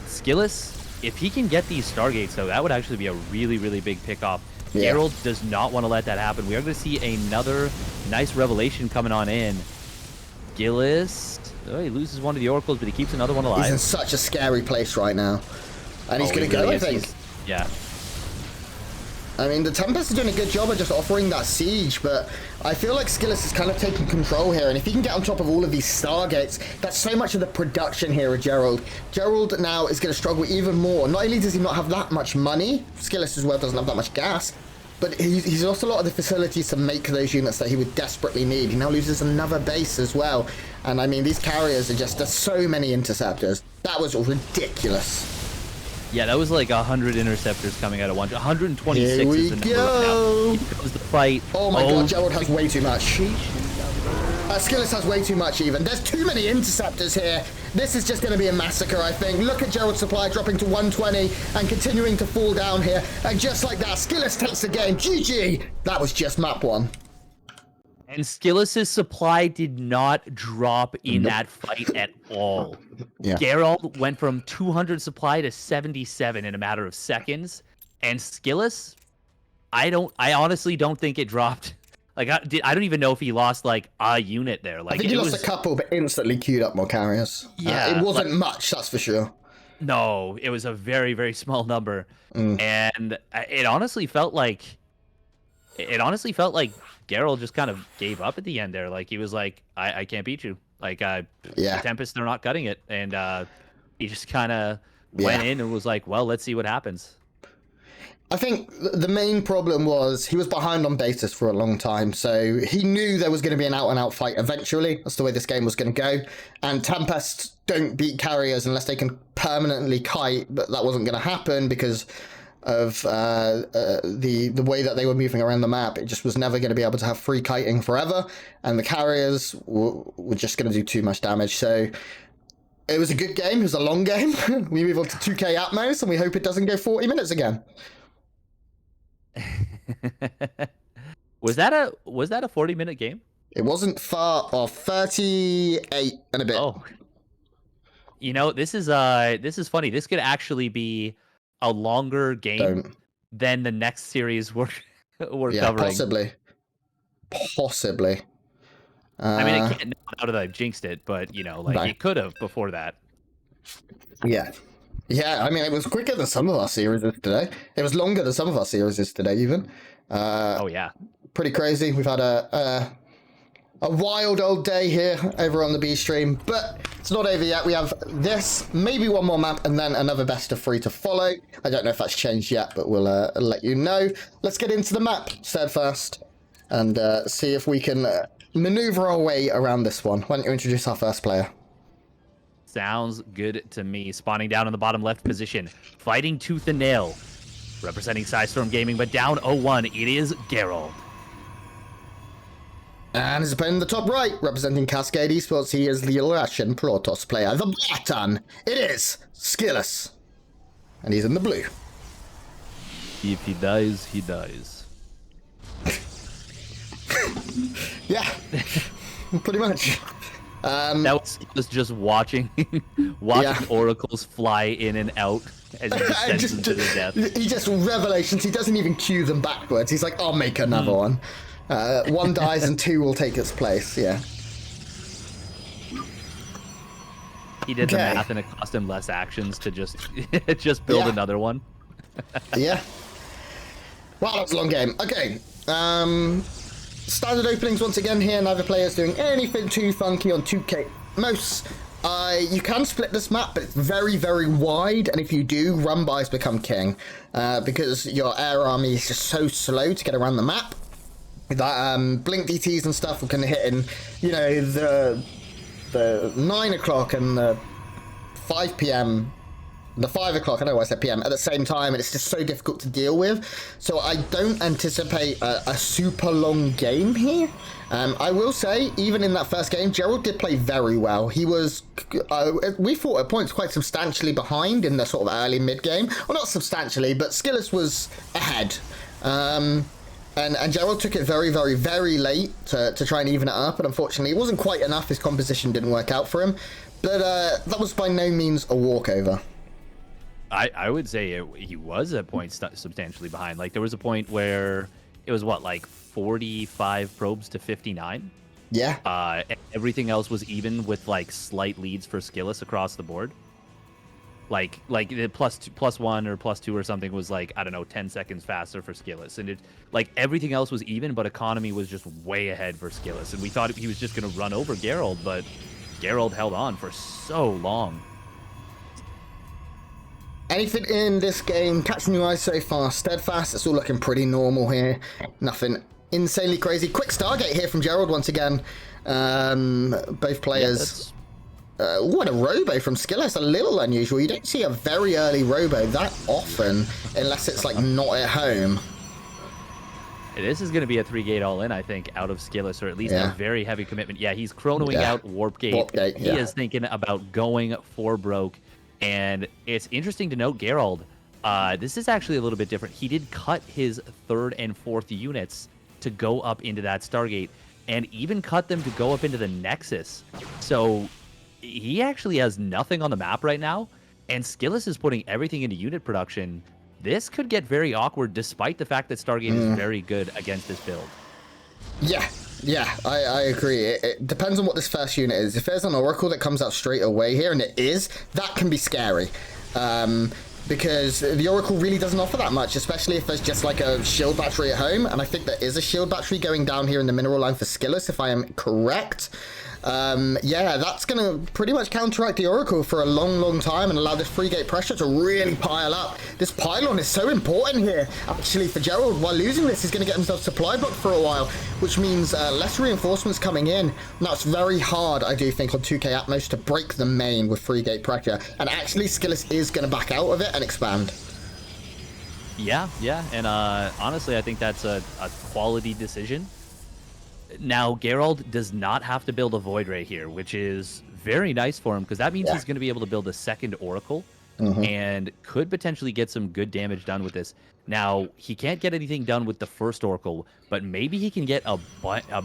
SKillous, if he can get these Stargates, though, that would actually be a really, really big pickoff. Yeah. Gerald does not want to let that happen. We are going to see another nice revelation coming on in. SKillous, oh, he loses one of the Oracles, but he keeps another one alive.
He's in such a scary place right now. And he's going to go, I think.
Yeah.
I mean, the Tempests are doing a good job of just offering that siege, but I feel like SKillous is kind of taking control here, and if he can get on top of all of these Stargates, that's so much of the production here of Gerald. Gerald now is going to struggle even more. Not only does he not have that much money, SKillous as well doesn't have that much gas, but he's lost a lot of the facilities to make those units that he would desperately need. He now loses another base as well, and I mean, these carriers are just, there's so many interceptors. That was ridiculous.
Yeah, that was like 100 interceptors coming out of one. 126
Here we
is the number
go.
right now. It was the fight.
Oh my god, Gerald has way too much. SKillous has way too much even. There's too many interceptors here. This is just going to be a massacre, I think. Look at Gerald's supply dropping to 120 and continuing to fall down here. And just like that, SKillous takes the game. GG. That was just map 1.
And SKillous's supply did not drop in that fight at all.
Yeah.
Gerald went from 200 supply to 77 in a matter of seconds. And SKillous, I honestly don't think it dropped. Like, I don't even know if he lost, like, a unit there. Like,
I think he lost a couple, but instantly queued up more carriers.
Yeah.
It wasn't much, that's for sure.
No, it was a very, very small number. And it honestly felt like... Gerald just kind of gave up at the end there. Like, he was like, I can't beat you. Like, the Tempests, they're not cutting it. And he just kind of went in and was like, well, let's see what happens.
I think the main problem was he was behind on bases for a long time. So he knew there was going to be an out-and-out fight eventually. That's the way this game was going to go. And Tempests don't beat carriers unless they can permanently kite. But that wasn't going to happen because of the way that they were moving around the map. It just was never going to be able to have free kiting forever, and the carriers were just going to do too much damage. So it was a good game. It was a long game. We move on to 2K Atmos, and we hope it doesn't go 40 minutes again.
Was that a 40-minute game?
It wasn't far off. 38 and a bit.
Oh, you know, this is funny. This could actually be a longer game than the next series we're covering.
Possibly.
I mean, it can't, now that I've jinxed it, but, you know, like, it could have before that.
Yeah. I mean, it was quicker than some of our series today. It was longer than some of our series today, even.
Oh, yeah.
Pretty crazy. We've had a wild old day here over on the B stream, but it's not over yet. We have this, maybe one more map, and then another best of 3 to follow. I don't know if that's changed yet, but we'll let you know. Let's get into the map, Steadfast, and see if we can maneuver our way around this one. Why don't you introduce our first player?
Sounds good to me. Spawning down in the bottom left position, fighting tooth and nail, representing Psystorm Gaming, but down 0-1. It is Gerald.
And his opponent in the top right, representing Cascade Esports, he is the Russian Protoss player, the Batan. It is SKillous. And he's in the blue.
If he dies, he dies.
Yeah, pretty much.
That was just watching oracles fly in and out as he descends into the death.
He just revelations. He doesn't even cue them backwards. He's like, I'll make another one. One dies and two will take its place. Yeah.
He did the math and it cost him less actions to just build another one.
Yeah. Wow, that was a long game. Okay. Standard openings once again here. Neither player's doing anything too funky on 2K. You can split this map, but it's very, very wide. And if you do, run-bys become king. Because your air army is just so slow to get around the map. That blink DTs and stuff can hit in, you know, the 9 o'clock and the 5 p.m. The 5 o'clock, I know I said PM, at the same time, and it's just so difficult to deal with. So I don't anticipate a super long game here. I will say, even in that first game, Gerald did play very well. He was, we thought at points quite substantially behind in the sort of early mid-game. Well, not substantially, but SKillous was ahead. And Gerald took it very, very, very late to try and even it up, and unfortunately it wasn't quite enough. His composition didn't work out for him. But that was by no means a walkover.
I would say he was at points substantially behind. Like, there was a point where it was, what, like 45 probes to 59?
Yeah.
Everything else was even with, like, slight leads for SKillous across the board. Like the plus one or plus two or something was, like, I don't know, 10 seconds faster for SKillous. And it, like, everything else was even, but economy was just way ahead for SKillous. And we thought he was just going to run over Gerald, but Gerald held on for so long.
Anything in this game catching your eyes so far? Steadfast, it's all looking pretty normal here. Nothing insanely crazy. Quick Stargate here from Gerald once again. Both players. What a robo from SKillous, a little unusual. You don't see a very early robo that often, unless it's like not at home.
This is going to be a 3-gate all-in, I think, out of SKillous, or at least a very heavy commitment. Yeah, he's chronoing out Warp Gate. He is thinking about going for broke. And it's interesting to note, Gerald, this is actually a little bit different. He did cut his 3rd and 4th units to go up into that Stargate, and even cut them to go up into the Nexus. So he actually has nothing on the map right now, and SKillous is putting everything into unit production. This could get very awkward, despite the fact that Stargate is very good against this build. Yeah, I agree. It depends on what this first unit is. If there's an Oracle that comes out straight away here, and it is, that can be scary. Because the Oracle really doesn't offer that much, especially if there's just like a shield battery at home. And I think there is a shield battery going down here in the mineral line for SKillous, if I am correct. Yeah, that's going to pretty much counteract the Oracle for a long, long time and allow this 3-gate pressure to really pile up. This pylon is so important here, actually, for Gerald. While losing this, he's going to get himself supply blocked for a while, which means less reinforcements coming in. And that's very hard, I do think, on 2K Atmos to break the main with 3-gate pressure. And actually, SKillous is going to back out of it and expand. Yeah, and honestly, I think that's a quality decision. Now, Gerald does not have to build a Void Ray here, which is very nice for him, because that means he's going to be able to build a second Oracle and could potentially get some good damage done with this. Now, he can't get anything done with the first Oracle, but maybe he can get a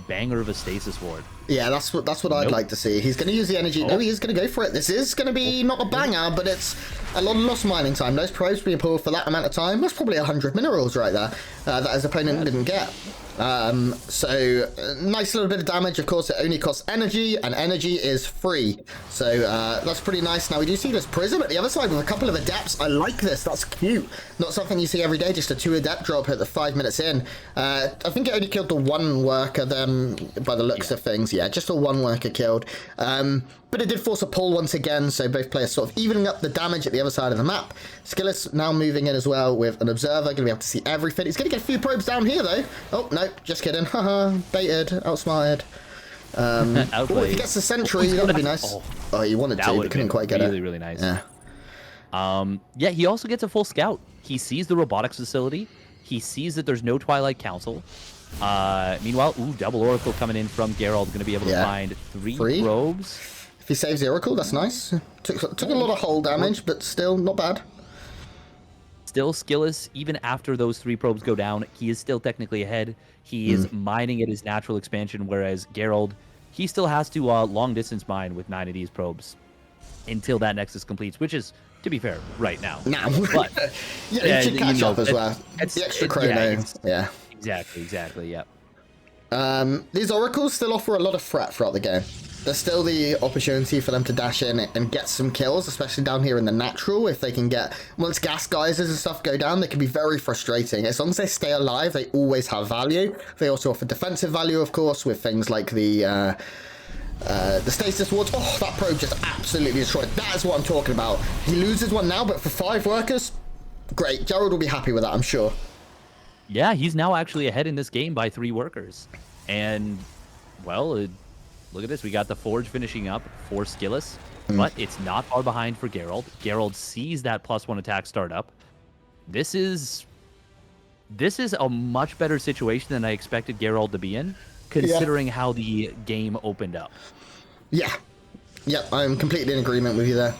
banger of a Stasis Ward. Yeah,
that's what I'd like to see. He's going to use the energy. No, he is going to go for it. This is going to be not a banger, but it's a lot of lost mining time. Those probes being pulled for that amount of time, that's probably 100 minerals right there that his opponent didn't get. So nice little bit of damage. Of course, it only costs energy, and energy is free. So that's pretty nice. Now we do see this Prism at the other side with a couple of Adepts. I like this. That's cute. Not something you see every day. Just a 2 Adept drop at the 5 minutes in. I think it only killed the 1 worker then, by the looks of things. Yeah, just a 1 worker killed. But it did force a pull once again, so both players sort of evening up the damage at the other side of the map. SKillous now moving in as well with an Observer, going to be able to see everything. He's going to get a few probes down here, though. Oh, no, just kidding. Haha, baited, outsmarted. If he gets the sentry, that'd be nice. Oh, he wanted to, but couldn't quite get it.
Really, really nice.
Yeah.
Yeah, he also gets a full scout. He sees the robotics facility. He sees that there's no Twilight Council. Meanwhile, double Oracle coming in from Gerald. Going to be able to find three probes.
If he saves the Oracle, that's nice. Took a lot of hull damage, but still not bad.
Still SKillous, even after those 3 probes go down, he is still technically ahead. He is mining at his natural expansion, whereas Gerald, he still has to long distance mine with 9 of these probes until that Nexus completes, which is, to be fair, right now. But
yeah, you should catch up as well. The extra chrono. Yeah.
Exactly, yeah.
These Oracles still offer a lot of threat throughout the game. There's still the opportunity for them to dash in and get some kills, especially down here in the natural. If they can get, once gas geysers and stuff go down, they can be very frustrating. As long as they stay alive, they always have value. They also offer defensive value, of course, with things like the stasis wards. Oh, that probe just absolutely destroyed. That is what I'm talking about. He loses one now, but for 5 workers, great. Gerald will be happy with that, I'm sure.
Yeah, he's now actually ahead in this game by 3 workers. And, well, look at this. We got the Forge finishing up for SKillous, but it's not far behind for Gerald. Gerald sees that +1 attack start up. This is a much better situation than I expected Gerald to be in, considering how the game opened up.
Yeah. Yeah, I'm completely in agreement with you there.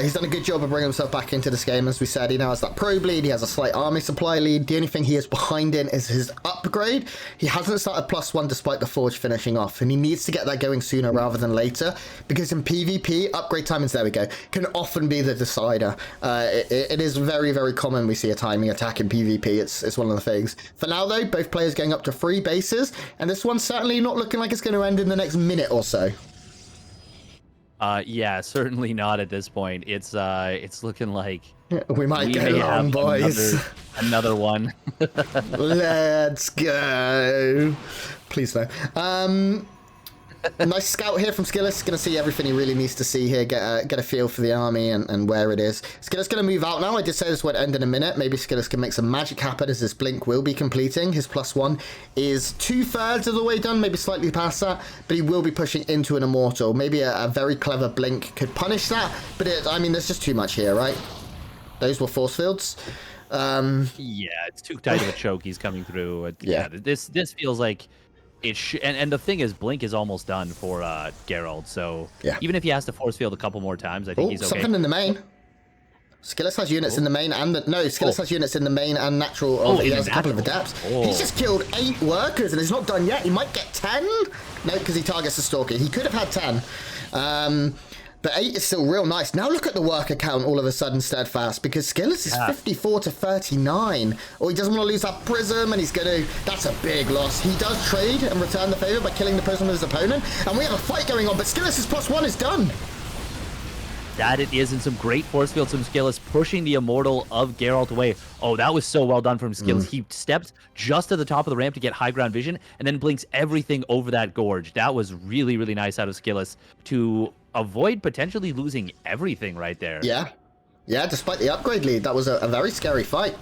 He's done a good job of bringing himself back into this game. As we said, he now has that probe lead. He has a slight army supply lead. The only thing he is behind in is his upgrade. He hasn't started +1 despite the Forge finishing off, and he needs to get that going sooner rather than later, because in PvP, upgrade timings, there we go, can often be the decider. It is very, very common we see a timing attack in PvP. It's one of the things. For now, though, both players going up to 3 bases, and this one's certainly not looking like it's going to end in the next minute or so.
Yeah, certainly not at this point. It's looking like
we might get long, boys.
Another one.
Let's go. Please no. A nice scout here from SKillous. Going to see everything he really needs to see here, get a feel for the army and where it is. SKillous going to move out now. I did say this would end in a minute. Maybe SKillous can make some magic happen as this blink will be completing. His +1 is 2/3 of the way done, maybe slightly past that, but he will be pushing into an immortal. Maybe a very clever blink could punish that, but I mean, there's just too much here, right? Those were force fields.
Yeah, it's too tight of a choke he's coming through. Yeah, this feels like and the thing is, blink is almost done for Gerald, so even if he has to force field a couple more times, I think he's okay.
Something in the main. SKillous has units in the main and SKillous has units in the main and natural. He has a couple of adepts. He's just killed 8 workers and he's not done yet. He might get 10. No, because he targets the stalker. He could have had 10. But 8 is still real nice. Now look at the worker count all of a sudden steadfast, because SKillous is 54 to 39. Or he doesn't want to lose that prism, and he's going to... That's a big loss. He does trade and return the favor by killing the prism of his opponent. And we have a fight going on, but SKillous' +1 is done.
That it is, and some great force fields from SKillous, pushing the immortal of Geralt away. Oh, that was so well done from SKillous. He stepped just to the top of the ramp to get high ground vision, and then blinks everything over that gorge. That was really, really nice out of SKillous to avoid potentially losing everything right there. Yeah,
despite the upgrade lead, that was a very scary fight.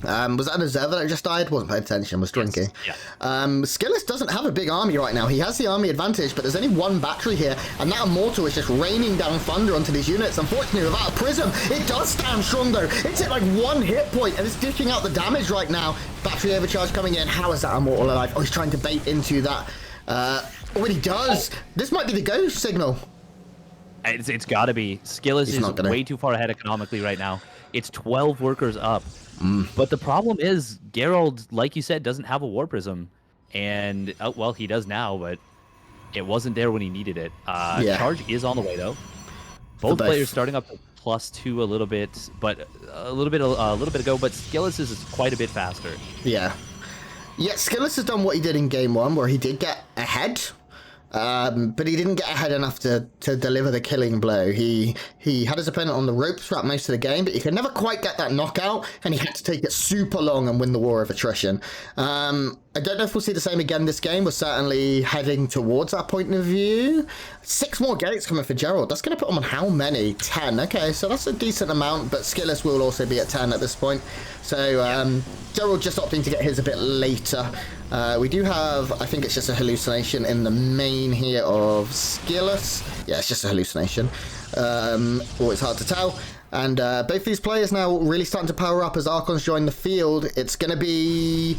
Was that an observer that just died? Wasn't paying attention, was drinking.
Yes.
SKillous doesn't have a big army right now. He has the army advantage, but there's only 1 battery here, and that immortal is just raining down thunder onto these units. Unfortunately, without a prism, it does stand strong though. It's at like 1 hit point, and it's dishing out the damage right now. Battery overcharge coming in. How is that immortal alive? Oh, he's trying to bait into that. When he does, this might be the go signal.
It's got to be. SKillous is way too far ahead economically right now. It's 12 workers up. But the problem is, Gerald, like you said, doesn't have a War Prism. And, well, he does now, but it wasn't there when he needed it. Charge is on the way, though. Both players starting up to +2 a little bit, but a little bit ago, but SKillous is quite a bit faster.
Yeah, SKillous has done what he did in game 1, where he did get ahead. But he didn't get ahead enough to deliver the killing blow. He had his opponent on the ropes throughout most of the game, but he could never quite get that knockout, and he had to take it super long and win the war of attrition. I don't know if we'll see the same again this game. We're certainly heading towards that point of view. 6 more gates coming for Gerald. That's going to put him on how many? 10. Okay, so that's a decent amount, but SKillous will also be at 10 at this point. So Gerald just opting to get his a bit later. We do have, I think it's just a hallucination in the main here of SKillous. Yeah, it's just a hallucination. Always hard to tell. And both these players now really starting to power up as Archons join the field. It's going to be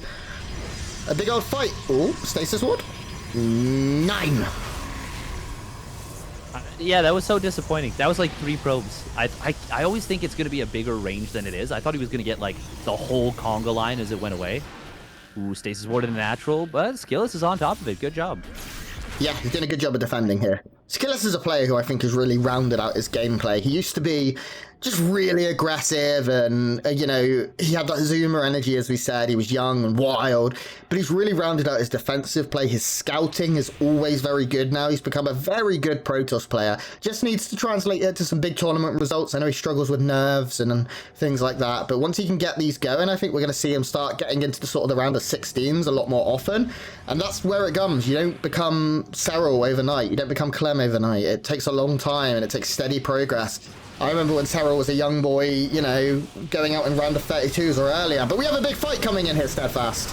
a big old fight. Oh, Stasis Ward. 9.
Yeah, that was so disappointing. That was like 3 probes. I always think it's going to be a bigger range than it is. I thought he was going to get like the whole conga line as it went away. Ooh, Stasis Ward in a natural, but SKillous is on top of it. Good job.
Yeah, he's doing a good job of defending here. SKillous is a player who I think has really rounded out his gameplay. He used to be just really aggressive and, you know, he had that zoomer energy, as we said. He was young and wild, but he's really rounded out his defensive play. His scouting is always very good now. He's become a very good Protoss player. Just needs to translate it to some big tournament results. I know he struggles with nerves and things like that, but once he can get these going, I think we're going to see him start getting into the sort of the round of 16s a lot more often. And that's where it comes. You don't become Serral overnight. You don't become Clem overnight. It takes a long time and it takes steady progress. I remember when Serral was a young boy, you know, going out in round of 32s or earlier. But we have a big fight coming in here, Steadfast.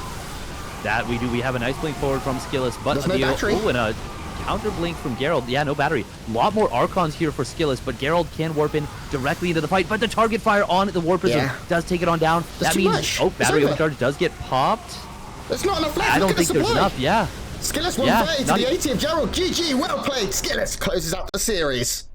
That we do. We have a nice blink forward from SKillous, but
there's no battery.
Oh, and a counter blink from Gerald. Yeah, no battery. A lot more Archons here for SKillous, but Gerald can warp in directly into the fight. But the target fire on the Warp Prism does take it on down.
That's
that
too
means,
much.
oh, battery overcharge does get popped.
There's not enough left.
I don't think there's enough, yeah.
SKillous 130 to the 80 of Gerald. GG, well played. SKillous closes out the series.